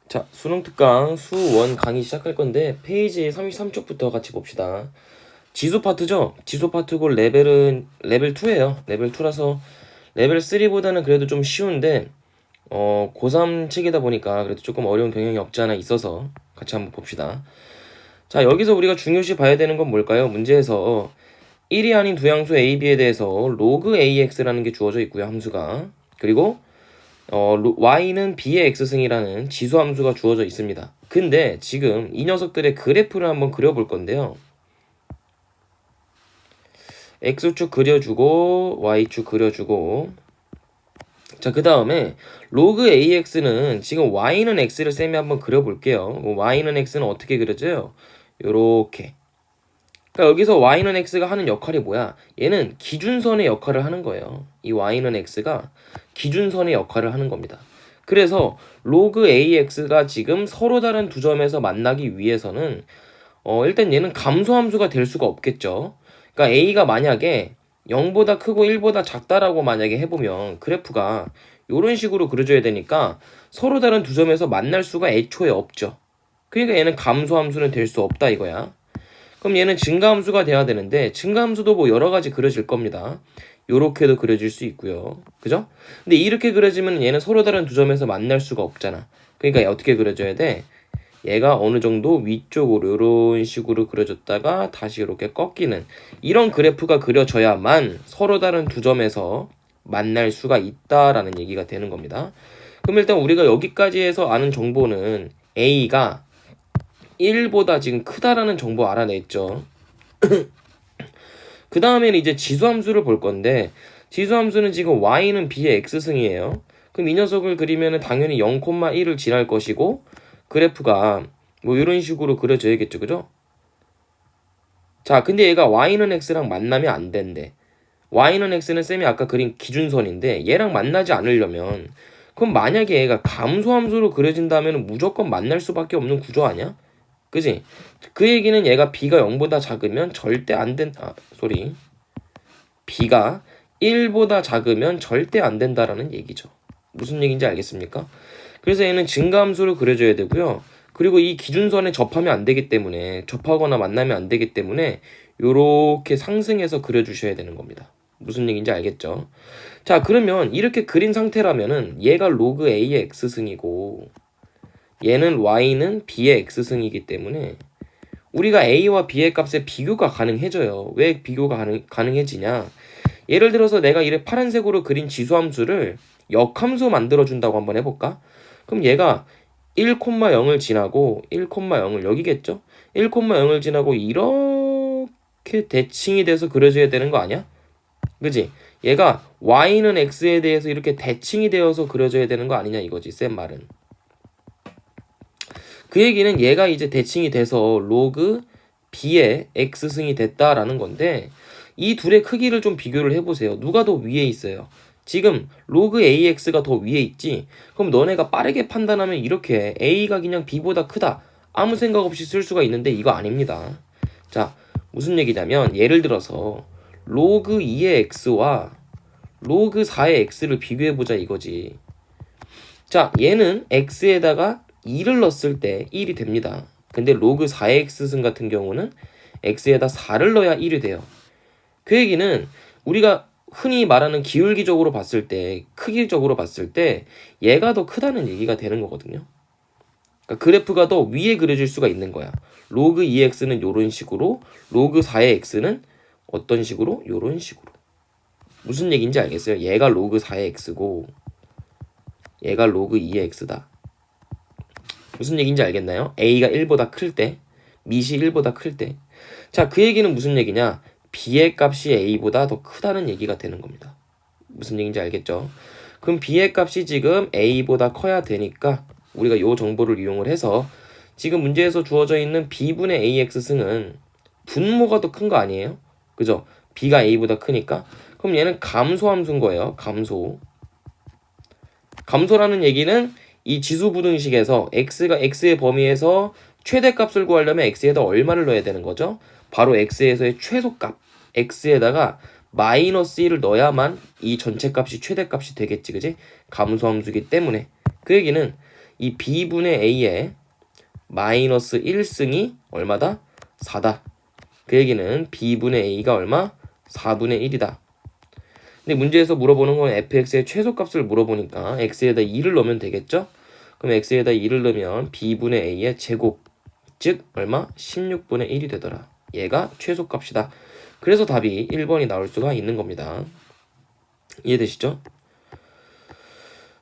자, 수능 특강 수1 강의 시작할 건데 페이지 33쪽부터 같이 봅시다. 지수 파트죠? 지수 파트고 레벨은 레벨 2예요. 레벨 2라서 레벨 3보다는 그래도 좀 쉬운데 고3 책이다 보니까 그래도 조금 어려운 경향이 없지 않아 있어서 같이 한번 봅시다. 자, 여기서 우리가 중요시 봐야 되는 건 뭘까요? 문제에서 1이 아닌 두 양수 a, b에 대해서 로그 ax라는 게 주어져 있고요. 함수가. 그리고 y는 b의 x승이라는 지수함수가 주어져 있습니다. 근데 지금 이 녀석들의 그래프를 한번 그려볼 건데요. x축 그려주고 y축 그려주고 자, 그 다음에 로그 ax는 지금 y는 x를 쌤이 한번 그려볼게요. y는 x는 어떻게 그려져요? 요렇게. 그러니까 여기서 y는 x가 하는 역할이 뭐야? 얘는 기준선의 역할을 하는 거예요. 이 y는 x가 기준선의 역할을 하는 겁니다. 그래서 로그 ax가 지금 서로 다른 두 점에서 만나기 위해서는 일단 얘는 감소함수가 될 수가 없겠죠. 그러니까 a가 만약에 0보다 크고 1보다 작다라고 만약에 해보면 그래프가 이런 식으로 그려져야 되니까 서로 다른 두 점에서 만날 수가 애초에 없죠. 그러니까 얘는 감소함수는 될 수 없다 이거야. 그럼 얘는 증가함수가 돼야 되는데 증가함수도 뭐 여러 가지 그려질 겁니다. 요렇게도 그려질 수 있고요. 그죠? 근데 이렇게 그려지면 얘는 서로 다른 두 점에서 만날 수가 없잖아. 그러니까 어떻게 그려져야 돼? 얘가 어느 정도 위쪽으로 이런 식으로 그려졌다가 다시 이렇게 꺾이는 이런 그래프가 그려져야만 서로 다른 두 점에서 만날 수가 있다라는 얘기가 되는 겁니다. 그럼 일단 우리가 여기까지 해서 아는 정보는 A가 1보다 지금 크다라는 정보 알아냈죠. 그 다음에는 이제 지수함수를 볼 건데 지수함수는 지금 y는 b의 x승이에요. 그럼 이 녀석을 그리면 당연히 0,1을 지날 것이고 그래프가 뭐 이런 식으로 그려져야겠죠. 그죠? 자, 근데 얘가 y는 x랑 만나면 안 된대. y는 x는 쌤이 아까 그린 기준선인데 얘랑 만나지 않으려면 그럼 만약에 얘가 감소함수로 그려진다면 무조건 만날 수밖에 없는 구조 아니야? 그지? 그 얘기는 얘가 b가 0보다 작으면 절대 안 b가 1보다 작으면 절대 안 된다라는 얘기죠. 무슨 얘기인지 알겠습니까? 그래서 얘는 증가함수로 그려줘야 되고요. 그리고 이 기준선에 접하면 안 되기 때문에 접하거나 만나면 안 되기 때문에 요렇게 상승해서 그려주셔야 되는 겁니다. 무슨 얘기인지 알겠죠? 자, 그러면 이렇게 그린 상태라면은 얘가 로그 a의 x승이고 얘는 y는 b의 x승이기 때문에 우리가 a와 b의 값의 비교가 가능해져요. 왜 비교가 가능해지냐? 예를 들어서 내가 이래 파란색으로 그린 지수함수를 역함수 만들어준다고 한번 해볼까? 그럼 얘가 1,0을 지나고 1,0을 여기겠죠? 1,0을 지나고 이렇게 대칭이 돼서 그려져야 되는 거 아니야? 그지? 얘가 y는 x에 대해서 이렇게 대칭이 되어서 그려져야 되는 거 아니냐 이거지 쌤 말은. 그 얘기는 얘가 이제 대칭이 돼서 로그 b의 x승이 됐다라는 건데 이 둘의 크기를 좀 비교를 해보세요. 누가 더 위에 있어요? 지금 로그 ax가 더 위에 있지? 그럼 너네가 빠르게 판단하면 이렇게 a가 그냥 b보다 크다. 아무 생각 없이 쓸 수가 있는데 이거 아닙니다. 자, 무슨 얘기냐면 예를 들어서 로그 2의 x와 로그 4의 x를 비교해보자 이거지. 자, 얘는 x에다가 2를 넣었을 때 1이 됩니다. 근데 로그 4의 x승 같은 경우는 x에다 4를 넣어야 1이 돼요. 그 얘기는 우리가 흔히 말하는 기울기적으로 봤을 때, 크기적으로 봤을 때 얘가 더 크다는 얘기가 되는 거거든요. 그러니까 그래프가 더 위에 그려질 수가 있는 거야. 로그 2x는 이런 식으로, 로그 4의 x는 어떤 식으로? 이런 식으로. 무슨 얘기인지 알겠어요? 얘가 로그 4의 x고 얘가 로그 2의 x다. 무슨 얘기인지 알겠나요? a가 1보다 클 때, 밑이 1보다 클 때. 자, 그 얘기는 무슨 얘기냐? b의 값이 a보다 더 크다는 얘기가 되는 겁니다. 무슨 얘기인지 알겠죠? 그럼 b의 값이 지금 a보다 커야 되니까 우리가 이 정보를 이용을 해서 지금 문제에서 주어져 있는 b분의 ax승은 분모가 더 큰 거 아니에요? 그죠? b가 a보다 크니까 그럼 얘는 감소함수인 거예요. 감소라는 얘기는 이 지수부등식에서 x가 x의 범위에서 최대값을 구하려면 x에다 얼마를 넣어야 되는 거죠? 바로 x에서의 최소값 x에다가 마이너스 1을 넣어야만 이 전체 값이 최대값이 되겠지, 그지? 감소함수기 때문에 그 얘기는 이 b분의 a의 마이너스 1승이 얼마다? 4다. 그 얘기는 b분의 a가 얼마? 4분의 1이다. 근데 문제에서 물어보는 건 fx의 최소값을 물어보니까 x에다 2를 넣으면 되겠죠? 그럼 x에다 2를 넣으면 b분의 a의 제곱, 즉 얼마? 16분의 1이 되더라. 얘가 최소값이다. 그래서 답이 1번이 나올 수가 있는 겁니다. 이해되시죠?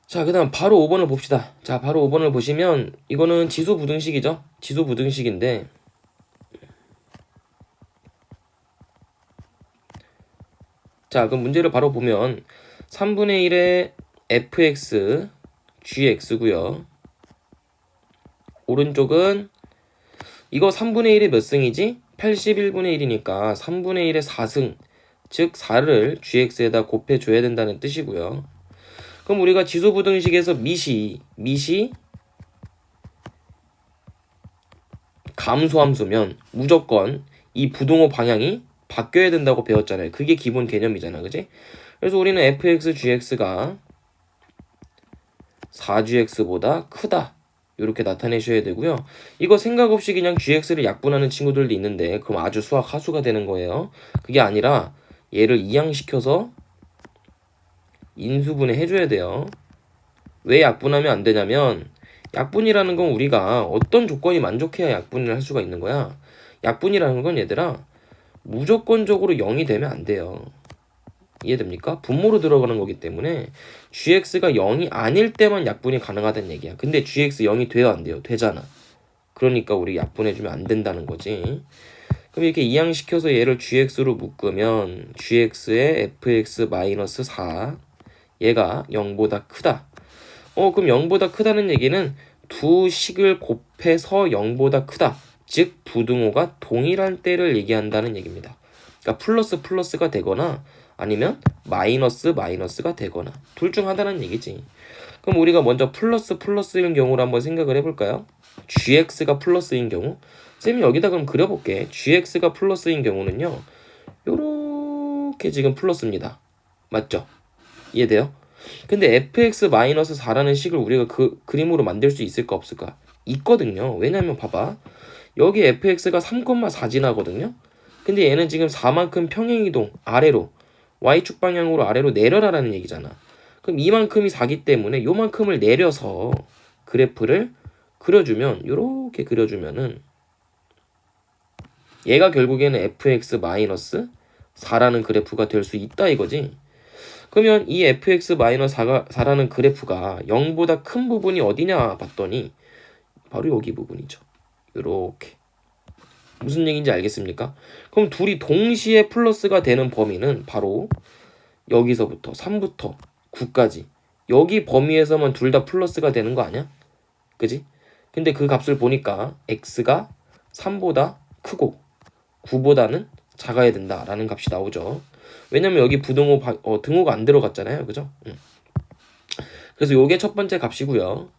자, 그 다음 바로 5번을 봅시다. 자, 바로 5번을 보시면 이거는 지수부등식이죠? 지수부등식인데 자, 그럼 문제를 바로 보면 3분의 1의 fx, gx고요. 오른쪽은 이거 3분의 1이 몇 승이지? 81분의 1이니까 3분의 1의 4승, 즉 4를 gx에다 곱해줘야 된다는 뜻이고요. 그럼 우리가 지수부등식에서 미시 감소함수면 무조건 이 부등호 방향이 바뀌어야 된다고 배웠잖아요. 그게 기본 개념이잖아, 그지? 그래서 우리는 fx, gx가 4gx보다 크다. 이렇게 나타내셔야 되고요. 이거 생각 없이 그냥 gx를 약분하는 친구들도 있는데 그럼 아주 수학 하수가 되는 거예요. 그게 아니라 얘를 이항시켜서 인수분해 해줘야 돼요. 왜 약분하면 안 되냐면 약분이라는 건 우리가 어떤 조건이 만족해야 약분을 할 수가 있는 거야. 약분이라는 건 얘들아 무조건적으로 0이 되면 안 돼요. 이해됩니까? 분모로 들어가는 거기 때문에 gx가 0이 아닐 때만 약분이 가능하다는 얘기야. 근데 gx 0이 돼요, 안 돼요? 되잖아. 그러니까 우리 약분해주면 안 된다는 거지. 그럼 이렇게 이항시켜서 얘를 gx로 묶으면 gx의 fx-4 얘가 0보다 크다. 그럼 0보다 크다는 얘기는 두 식을 곱해서 0보다 크다. 즉 부등호가 동일한 때를 얘기한다는 얘기입니다. 그러니까 플러스 플러스가 되거나 아니면 마이너스 마이너스가 되거나 둘 중 하나라는 얘기지. 그럼 우리가 먼저 플러스 플러스인 경우를 한번 생각을 해볼까요? gx가 플러스인 경우 쌤이 여기다 그럼 그려볼게. gx가 플러스인 경우는요 요렇게 지금 플러스입니다. 맞죠? 이해돼요? 근데 fx-4라는 식을 우리가 그 그림으로 만들 수 있을까 없을까? 있거든요. 왜냐면 봐봐. 여기 fx가 3,4 지나거든요. 근데 얘는 지금 4만큼 평행이동 아래로 y축 방향으로 아래로 내려라라는 얘기잖아. 그럼 이만큼이 4기 때문에 요만큼을 내려서 그래프를 그려주면 요렇게 그려주면은 얘가 결국에는 fx-4라는 그래프가 될 수 있다 이거지. 그러면 이 fx-4라는 그래프가 0보다 큰 부분이 어디냐 봤더니 바로 여기 부분이죠. 요렇게. 무슨 얘기인지 알겠습니까? 그럼 둘이 동시에 플러스가 되는 범위는 바로 여기서부터 3부터 9까지 여기 범위에서만 둘 다 플러스가 되는 거 아니야? 그지? 근데 그 값을 보니까 x가 3보다 크고 9보다는 작아야 된다라는 값이 나오죠. 왜냐면 여기 부등호 등호가 안 들어갔잖아요. 그죠? 그래서 요게 첫 번째 값이고요.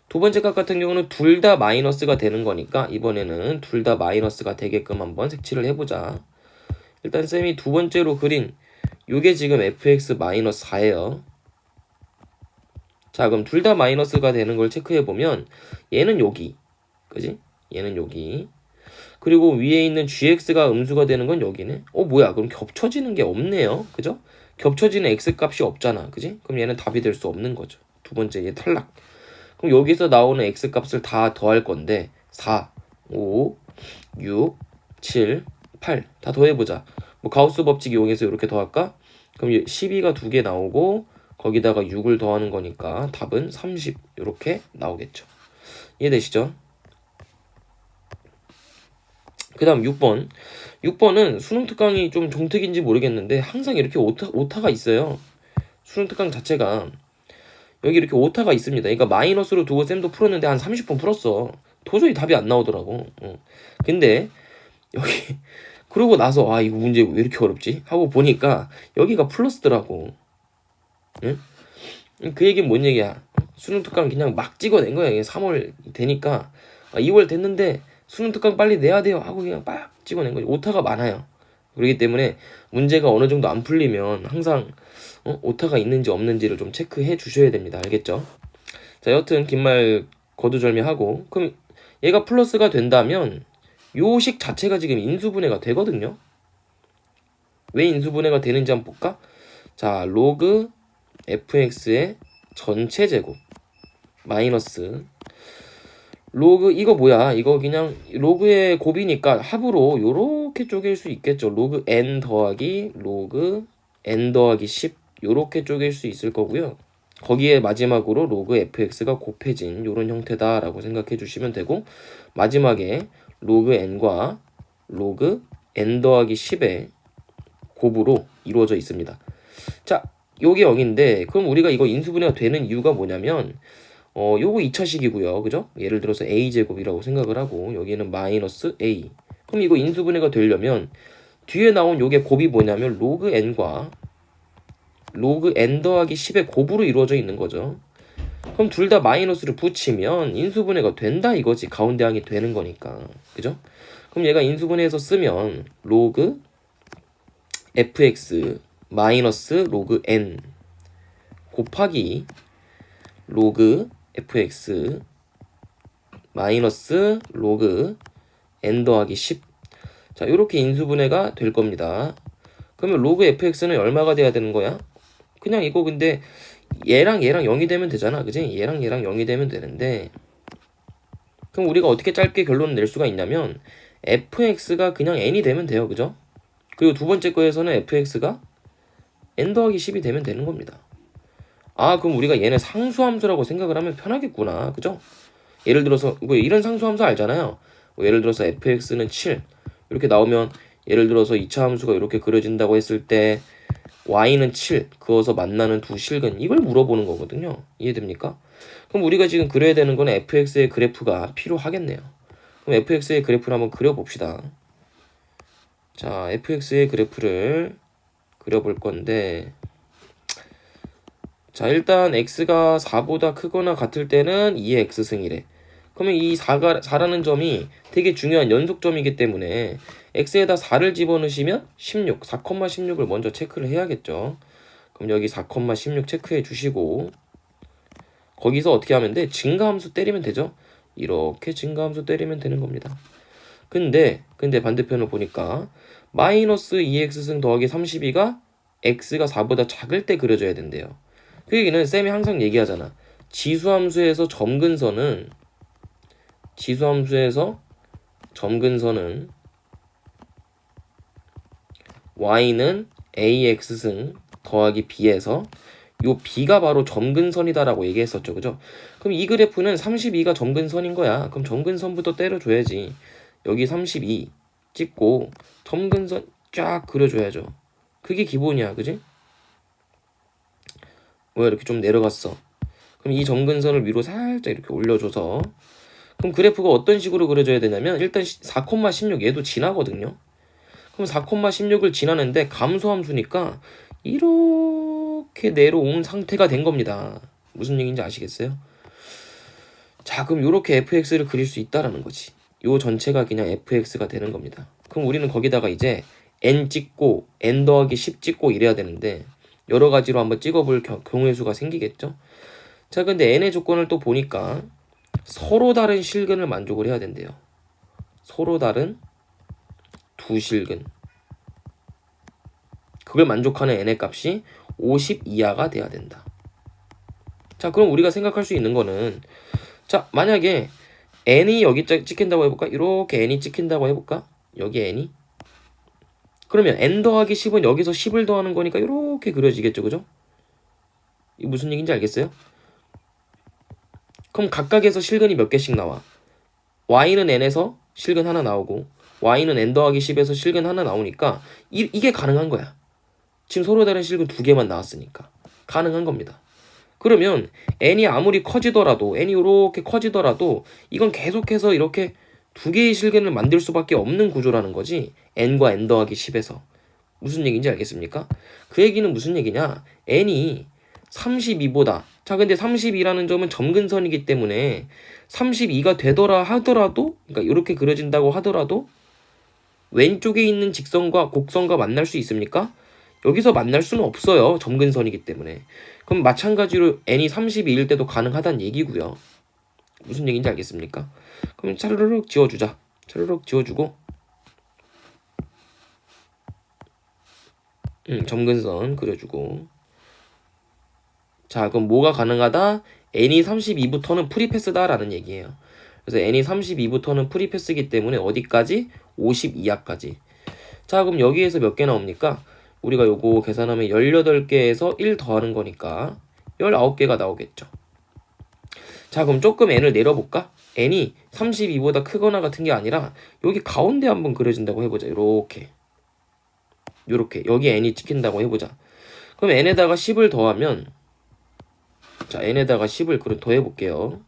두 번째 값 같은 경우는 둘 다 마이너스가 되는 거니까 이번에는 둘 다 마이너스가 되게끔 한번 색칠을 해보자. 일단 쌤이 두 번째로 그린 요게 지금 fx-4예요. 자, 그럼 둘 다 마이너스가 되는 걸 체크해보면 얘는 여기, 그지? 얘는 여기. 그리고 위에 있는 gx가 음수가 되는 건 여기네. 뭐야? 그럼 겹쳐지는 게 없네요. 그죠? 겹쳐지는 x값이 없잖아. 그지? 그럼 얘는 답이 될 수 없는 거죠. 두 번째 얘 탈락. 그럼 여기서 나오는 x값을 다 더할 건데 4, 5, 6, 7, 8 다 더해보자. 뭐 가우스 법칙 이용해서 이렇게 더할까? 그럼 12가 두 개 나오고 거기다가 6을 더하는 거니까 답은 30 이렇게 나오겠죠. 이해되시죠? 그 다음 6번. 6번은 수능 특강이 좀 종특인지 모르겠는데 항상 이렇게 오타가 있어요. 수능 특강 자체가 여기 이렇게 오타가 있습니다. 그러니까 마이너스로 두고 쌤도 풀었는데 한 30번 풀었어. 도저히 답이 안 나오더라고. 근데 여기 그러고 나서 이거 문제 왜 이렇게 어렵지? 하고 보니까 여기가 플러스더라고. 응? 그 얘기는 뭔 얘기야? 수능 특강 그냥 막 찍어낸 거야. 3월 되니까 2월 됐는데 수능 특강 빨리 내야 돼요 하고 그냥 빡 찍어낸 거지. 오타가 많아요. 그렇기 때문에 문제가 어느 정도 안 풀리면 항상 오타가 있는지 없는지를 좀 체크해 주셔야 됩니다. 알겠죠? 자, 여튼 긴 말 거두절미하고. 그럼 얘가 플러스가 된다면 요 식 자체가 지금 인수분해가 되거든요. 왜 인수분해가 되는지 한번 볼까? 자, 로그 fx의 전체 제곱 마이너스 로그 이거 뭐야? 이거 그냥 로그의 곱이니까 합으로 요렇게 쪼갤 수 있겠죠. 로그 n 더하기 로그 n 더하기 10 요렇게 쪼갤 수 있을 거고요. 거기에 마지막으로 로그 fx가 곱해진 요런 형태다라고 생각해 주시면 되고, 마지막에 로그 n과 로그 n 더하기 10의 곱으로 이루어져 있습니다. 자, 요게 0인데 그럼 우리가 이거 인수분해가 되는 이유가 뭐냐면 요거 2차식이고요. 그죠? 예를 들어서 a제곱이라고 생각을 하고 여기는 마이너스 a. 그럼 이거 인수분해가 되려면 뒤에 나온 요게 곱이 뭐냐면 로그 n과 로그 n 더하기 10의 곱으로 이루어져 있는 거죠. 그럼 둘 다 마이너스를 붙이면 인수분해가 된다 이거지. 가운데 항이 되는 거니까. 그죠? 그럼 얘가 인수분해해서 쓰면 로그 fx 마이너스 로그 n 곱하기 로그 fx 마이너스 로그 n 더하기 10. 자, 이렇게 인수분해가 될 겁니다. 그러면 로그 fx는 얼마가 돼야 되는 거야? 그냥 이거 근데 얘랑 0이 되면 되잖아. 그지? 얘랑 0이 되면 되는데, 그럼 우리가 어떻게 짧게 결론을 낼 수가 있냐면 fx가 그냥 n이 되면 돼요. 그죠? 그리고 두 번째 거에서는 fx가 n 더하기 10이 되면 되는 겁니다. 아, 그럼 우리가 얘네 상수함수라고 생각을 하면 편하겠구나. 그죠? 예를 들어서 뭐 이런 상수함수 알잖아요. 뭐 예를 들어서 fx는 7 이렇게 나오면, 예를 들어서 2차 함수가 이렇게 그려진다고 했을 때 y는 7 그어서 만나는 두 실근, 이걸 물어보는 거거든요. 이해됩니까? 그럼 우리가 지금 그려야 되는 거는 fx의 그래프가 필요하겠네요. 그럼 fx의 그래프를 한번 그려봅시다. 자, fx의 그래프를 그려볼 건데, 자, 일단 x가 4보다 크거나 같을 때는 2의 x승이래. 그러면 이 4라는 점이 되게 중요한 연속점이기 때문에 x에다 4를 집어넣으시면 16, 4,16을 먼저 체크를 해야겠죠. 그럼 여기 4,16 체크해 주시고, 거기서 어떻게 하면 돼? 증가함수 때리면 되죠. 이렇게 증가함수 때리면 되는 겁니다. 근데 반대편을 보니까 마이너스 2x승 더하기 32가 x가 4보다 작을 때 그려져야 된대요. 그 얘기는 쌤이 항상 얘기하잖아. 지수함수에서 점근선은 y는 ax승 더하기 b에서 요 b가 바로 점근선이다라고 얘기했었죠. 그죠? 그럼 이 그래프는 32가 점근선인 거야. 그럼 점근선부터 때려줘야지. 여기 32 찍고 점근선 쫙 그려줘야죠. 그게 기본이야. 그지? 왜 이렇게 좀 내려갔어? 그럼 이 점근선을 위로 살짝 이렇게 올려줘서, 그럼 그래프가 어떤 식으로 그려져야 되냐면 일단 4,16 얘도 지나거든요. 그럼 4,16을 지나는데 감소함수니까 이렇게 내려온 상태가 된 겁니다. 무슨 얘기인지 아시겠어요? 자, 그럼 이렇게 fx를 그릴 수 있다라는 거지. 요 전체가 그냥 fx가 되는 겁니다. 그럼 우리는 거기다가 이제 n 찍고 n 더하기 10 찍고 이래야 되는데 여러 가지로 한번 찍어볼 경우의 수가 생기겠죠. 자, 근데 n의 조건을 또 보니까 서로 다른 실근을 만족을 해야 된대요. 서로 다른 두 실근. 그걸 만족하는 n의 값이 50 이하가 돼야 된다. 자, 그럼 우리가 생각할 수 있는 거는, 자, 만약에 n이 여기 찍힌다고 해볼까? 이렇게 n이 찍힌다고 해볼까? 여기 n이? 그러면 n 더하기 10은 여기서 10을 더하는 거니까 이렇게 그려지겠죠. 그죠? 이 무슨 얘기인지 알겠어요? 그럼 각각에서 실근이 몇 개씩 나와? y는 n에서 실근 하나 나오고 y는 n 더하기 10에서 실근 하나 나오니까 이게 가능한 거야. 지금 서로 다른 실근 두 개만 나왔으니까 가능한 겁니다. 그러면 n이 아무리 커지더라도, n이 이렇게 커지더라도 이건 계속해서 이렇게 두 개의 실근을 만들 수밖에 없는 구조라는 거지. n과 n 더하기 10에서. 무슨 얘기인지 알겠습니까? 그 얘기는 무슨 얘기냐? n이 32보다, 자, 근데 32라는 점은 점근선이기 때문에 32가 되더라 하더라도, 그러니까 이렇게 그려진다고 하더라도 왼쪽에 있는 직선과 곡선과 만날 수 있습니까? 여기서 만날 수는 없어요. 점근선이기 때문에. 그럼 마찬가지로 n이 32일 때도 가능하다는 얘기고요. 무슨 얘기인지 알겠습니까? 그럼 차르륵 지워주자. 차르륵 지워주고 점근선 그려주고. 자, 그럼 뭐가 가능하다? n이 32부터는 프리패스다라는 얘기예요. 그래서 n이 32부터는 프리패스이기 때문에 어디까지? 52하까지. 자, 그럼 여기에서 몇 개 나옵니까? 우리가 요거 계산하면 18개에서 1 더하는 거니까 19개가 나오겠죠. 자, 그럼 조금 n을 내려볼까? n이 32보다 크거나 같은 게 아니라 여기 가운데 한번 그려진다고 해보자. 요렇게 여기 n이 찍힌다고 해보자. 그럼 n에다가 10을 더하면, 자, n에다가 10을 더해볼게요.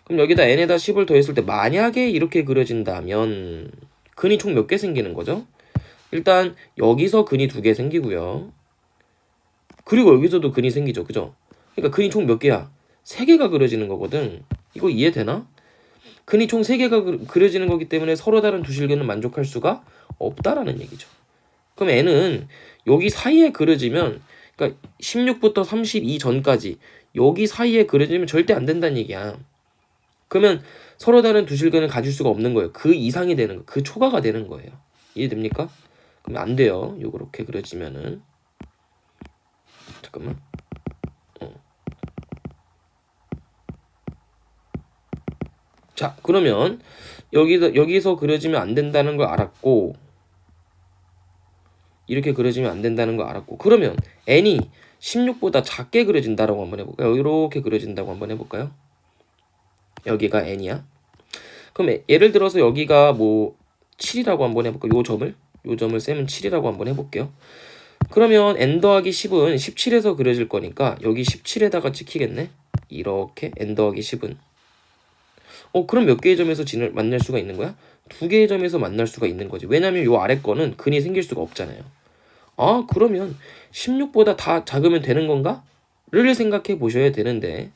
그럼 여기다 n에다 10을 더했을 때 만약에 이렇게 그려진다면 근이 총 몇 개 생기는 거죠? 일단 여기서 근이 2개 생기고요. 그리고 여기서도 근이 생기죠. 그죠? 그러니까 근이 총 몇 개야? 3개가 그려지는 거거든. 이거 이해되나? 근이 총 3개가 그려지는 거기 때문에 서로 다른 두 실근은 만족할 수가 없다라는 얘기죠. 그럼 n은 여기 사이에 그려지면, 그러니까 16부터 32 전까지 여기 사이에 그려지면 절대 안 된다는 얘기야. 그러면 서로 다른 두 실근을 가질 수가 없는 거예요. 그 이상이 되는 거, 그 초과가 되는 거예요. 이해됩니까? 그럼 안 돼요. 요렇게 그려지면은. 잠깐만. 자, 그러면 여기서 그려지면 안 된다는 걸 알았고, 이렇게 그려지면 안 된다는 걸 알았고, 그러면 n이 16보다 작게 그려진다라고 한번 해볼까요? 이렇게 그려진다고 한번 해볼까요? 여기가 n이야. 그럼 예를 들어서 여기가 뭐 7이라고 한번 해볼까요? 요 점을 쌤은 7이라고 한번 해볼게요. 그러면 n 더하기 10은 17에서 그려질 거니까 여기 17에다가 찍히겠네. 이렇게 n 더하기 10은 그럼 몇 개의 점에서 만날 수가 있는 거야? 2개의 점에서 만날 수가 있는 거지. 왜냐면 요 아래 거는 근이 생길 수가 없잖아요. 아, 그러면 16보다 다 작으면 되는 건가? 를 생각해 보셔야 되는데,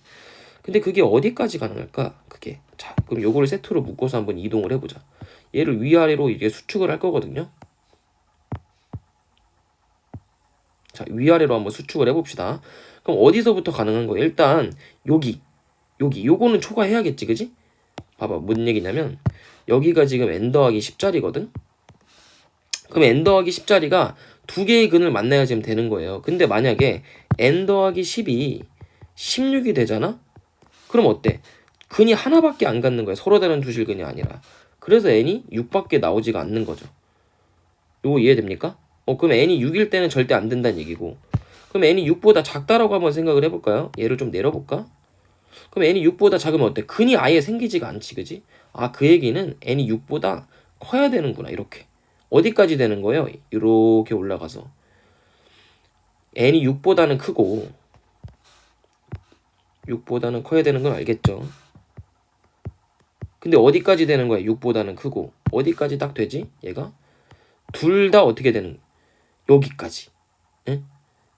근데 그게 어디까지 가능할까? 그게. 자, 그럼 요거를 세트로 묶어서 한번 이동을 해보자. 얘를 위아래로 이게 수축을 할 거거든요. 자, 위아래로 한번 수축을 해봅시다. 그럼 어디서부터 가능한 거예요? 일단 요거는 초과해야겠지, 그지? 봐봐, 뭔 얘기냐면 여기가 지금 n 더하기 10자리거든? 그럼 n 더하기 10자리가 2개의 근을 만나야 지금 되는 거예요. 근데 만약에 n 더하기 10이 16이 되잖아? 그럼 어때? 근이 하나밖에 안 갖는 거야. 서로 다른 두 실근이 아니라. 그래서 n이 6밖에 나오지가 않는 거죠. 요거 이해됩니까? 그럼 n이 6일 때는 절대 안 된다는 얘기고, 그럼 n이 6보다 작다라고 한번 생각을 해볼까요? 얘를 좀 내려볼까? 그럼 n이 6보다 작으면 어때? 근이 아예 생기지가 않지, 그지? 아, 그 얘기는 n이 6보다 커야 되는구나. 이렇게. 어디까지 되는 거예요? 이렇게 올라가서 n이 6보다는 크고 6보다는 커야 되는 건 알겠죠? 근데 어디까지 되는 거야? 6보다는 크고 어디까지 딱 되지? 얘가 둘 다 어떻게 되는, 여기까지. 응?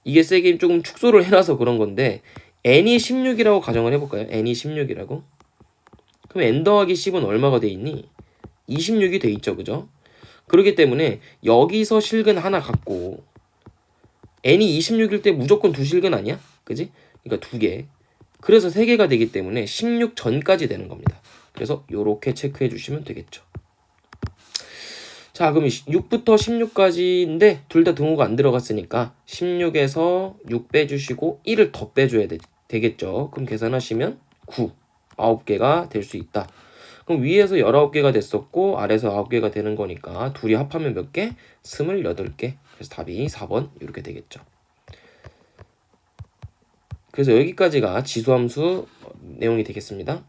이게 세게 조금 축소를 해놔서 그런 건데 n이 16이라고 가정을 해볼까요? n이 16이라고? 그럼 n 더하기 10은 얼마가 돼 있니? 26이 돼 있죠, 그죠? 그렇기 때문에 여기서 실근 하나 갖고 n이 26일 때 무조건 두 실근 아니야? 그지? 그러니까 2개. 그래서 3개가 되기 때문에 16 전까지 되는 겁니다. 그래서 요렇게 체크해 주시면 되겠죠. 자, 그럼 6부터 16까지인데 둘 다 등호가 안 들어갔으니까 16에서 6 빼주시고 1을 더 빼줘야 되겠죠. 그럼 계산하시면 9, 9개가 될 수 있다. 그럼 위에서 19개가 됐었고 아래에서 9개가 되는 거니까 둘이 합하면 몇 개? 28개. 그래서 답이 4번 이렇게 되겠죠. 그래서 여기까지가 지수함수 내용이 되겠습니다.